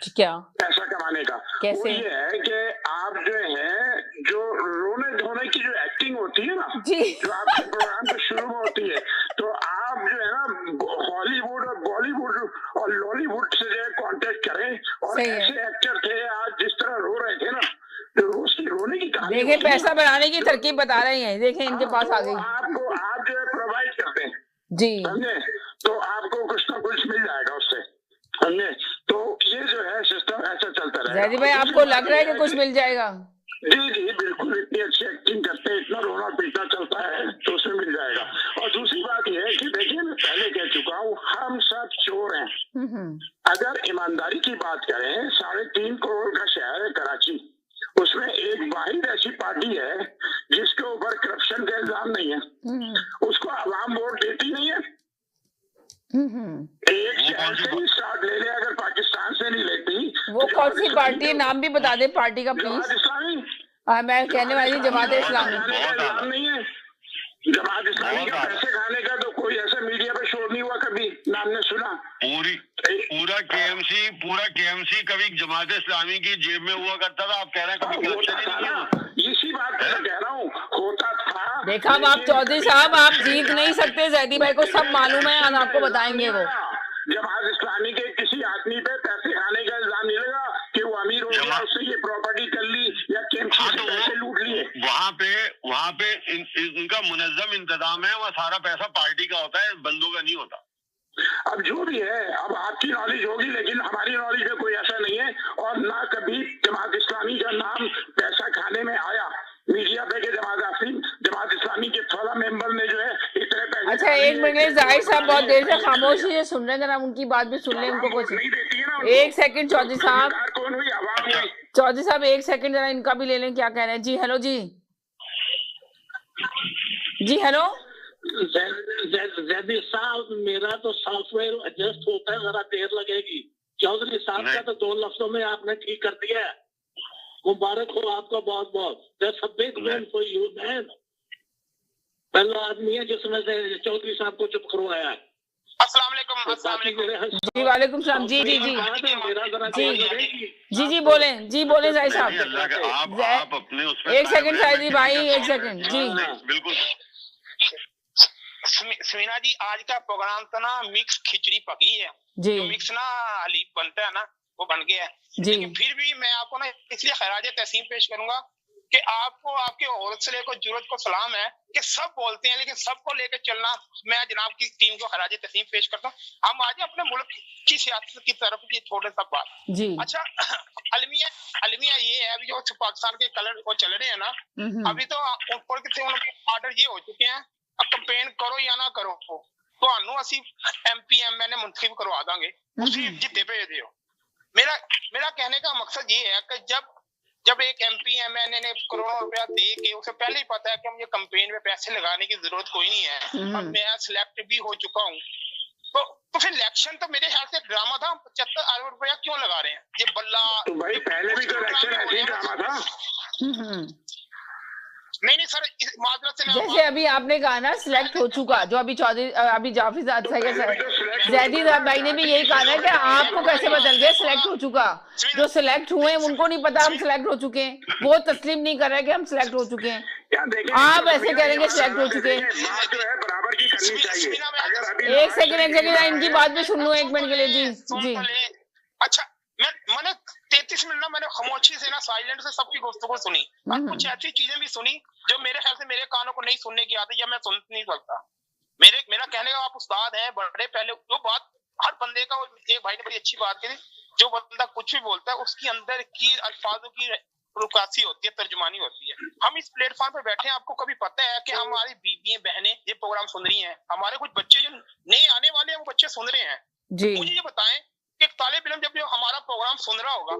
क्या पैसा कमाने का? कैसे? वो ये है कि आप जो है, जो रोने धोने की जो एक्टिंग होती है ना, जी जो आपके प्रोग्राम के शुरू में होती है, तो आप जो है ना हॉलीवुड और बॉलीवुड और लॉलीवुड से जो है कॉन्टेक्ट करें, और ऐसे एक्टर थे आज जिस तरह रो रहे थे ना, जो रोज की रोने की कहानी देखिए पैसा बनाने की तरकीब बता रहे हैं, देखें इनके पास आ गई। आपको आप जो है प्रोवाइड करते हैं जी, समझे, तो आपको कुछ ना कुछ मिल जाएगा उससे, समझे। तो ये जो है सिस्टम ऐसा चलता रहेगा। जैदी भाई आपको लग रहा है कि कुछ मिल जाएगा? जी जी बिल्कुल, इतनी अच्छी एक्टिंग करते हैं, इतना रोना पीटना चलता है, तो उसमें मिल जाएगा। और दूसरी बात यह है कि देखिए, मैं पहले कह चुका हूँ, हम सब चोर हैं। अगर ईमानदारी की बात करें, 3.5 करोड़ का शहर है कराची, उसमें एक वाहिद ऐसी पार्टी है जिसके ऊपर करप्शन का इल्जाम नहीं है, उसको आवाम वोट देती नहीं है। एक शहर से ही स्टार्ट ले ले, अगर पाकिस्तान से नहीं लेती। वो कौन सी पार्टी है, नाम भी बता दे पार्टी का प्लीज। जमात इस्लामी। मैं कहने वाली जमात इस्लामी। नहीं है जमात इस्लामी का पैसे खाने का, तो कोई ऐसा मीडिया पे शोर नहीं हुआ कभी, नाम ने सुना? पूरा केएमसी कभी जमात इस्लामी की जेब में हुआ करता था। आप कह रहे हैं कभी करप्शन ही नहीं है। इसी बात पर कह रहा हूँ, होता था। देखा आप चौधरी साहब, आप जीत नहीं सकते, जैदी भाई को सब मालूम है, आपको बताएंगे वो। जमात इस्लामी के किसी आदमी पे पैसे खाने का इल्जाम नहीं लगा कि वो अमीर हो गया, उससे ये प्रॉपर्टी कर ली या केएमसी से पैसे लूट लिए। वहाँ पे इनका मुनज़्ज़म इंतजाम है, वहाँ सारा पैसा पार्टी का होता है, बंदों का नहीं होता। अब जो भी है, अब आपकी नॉलेज होगी, लेकिन हमारी नॉलेज में कोई ऐसा नहीं है, और ना कभी जमात इस्लामी का नाम पैसा खाने में आया मीडिया पे के जमात इस्लामी के 16 मेंबर ने जो है इतने पैसे। अच्छा एक मिनट, जाहिर साहब बहुत देर से खामोशी से सुन रहे हैं, जरा उनकी बात भी सुन लें, उनको कुछ नहीं देती है ना। एक सेकंड चौधरी साहब, कौन हुई? आवाम हुई। चौधरी साहब एक सेकंड जरा इनका भी ले लें, क्या कह रहे हैं जी? हेलो जी, जी हेलो जैदी साहब, मेरा तो सॉफ्टवेयर एडजस्ट होता है, जरा देर लगेगी। चौधरी साहब का तो 2 लफ्जों में आपने ठीक कर दिया है। मुबारक हो आपका बहुत बहुत। That's a big win for you, man। पहला आदमी है जिसने चौधरी साहब को चुप करवाया है। अस्सलाम वालेकुम। जी वालेकुम सलाम। जी जी जी जी जी बोलें, जी बोलें जाहिर साहब। आप अपने उसमें एक सेकंड शायद भाई, एक सेकंड जी बिल्कुल। समीना जी, आज का प्रोग्राम तो ना मिक्स खिचड़ी पकी है जी, मिक्स ना हलीब बनता है ना, वो बन गया है। लेकिन फिर भी मैं आपको ना इसलिए खैराज तहसीन पेश करूंगा कि आपको आपके हौसले को, जरूरत को सलाम है कि सब बोलते हैं, लेकिन सबको लेकर चलना, मैं जनाब की टीम को खैराज तहसीन पेश करता हूँ। हम आज अपने मुल्क की सियासत की तरफ की थोड़ा सा बात जी। अच्छा, अलमिया ये है, अभी जो पाकिस्तान के कलर वो चल रहे हैं ना, अभी तो ऊपर के उनके ऑर्डर ये हो चुके हैं, अब कंपेन करो या ना करो तो असी MP MNA मुंतखब करवा देंगे, उसी जिते भेज दियो। मेरा कहने का मकसद ये है कि जब एक MP MNA ने करोड़ों रुपया दे के, उसे पहले ही पता है कि मुझे कंपेन में पैसे लगाने की जरूरत कोई नहीं है, अब मैं सिलेक्ट भी हो चुका हूँ, तो फिर इलेक्शन तो मेरे ख्याल से ड्रामा था। 75 अरब रुपया क्यों लगा रहे हैं ये बल्ला? तो भाई पहले भी तो इलेक्शन ऐसे ही ड्रामा था। नहीं सर, माजरत से जैसे अभी आपने कहा ना सिलेक्ट हो चुका, जो अभी चौधरी अभी जाफिज जैदी भाई ने भी यही कहा ना कि आपको कैसे बदल गया सिलेक्ट हो चुका। जो सिलेक्ट हुए हैं उनको नहीं पता हम सिलेक्ट हो चुके हैं, वो तस्लीम नहीं कर रहे कि हम सिलेक्ट हो चुके हैं, आप ऐसे करेंगे सिलेक्ट हो चुके हैं। एक सेकंड इनकी बात भी सुन लो 1 मिनट के लिए। जी जी अच्छा, मैंने 33 मिनट ना मैंने खामोशी से ना साइलेंट से सबकी गुफ्तगू सुनी, और कुछ ऐसी चीजें भी सुनी जो मेरे ख्याल से मेरे कानों को नहीं सुनने की आदत, या मैं सुन नहीं सकता। मेरा कहने का, आप उस्ताद हैं बड़े, पहले जो बात हर बंदे का, एक भाई ने बड़ी अच्छी बात करी, जो बंदा कुछ भी बोलता है उसकी अंदर की अल्फाजों की रुकासी होती है, तर्जुमानी होती है। हम इस प्लेटफॉर्म पे बैठे हैं, आपको कभी पता है कि हमारी बीबियां बहनें ये प्रोग्राम सुन रही हैं, हमारे कुछ बच्चे जो नए आने वाले हैं वो बच्चे सुन रहे हैं। मुझे ये बताएं कि एक तालिब इल्म जब हमारा प्रोग्राम सुन रहा होगा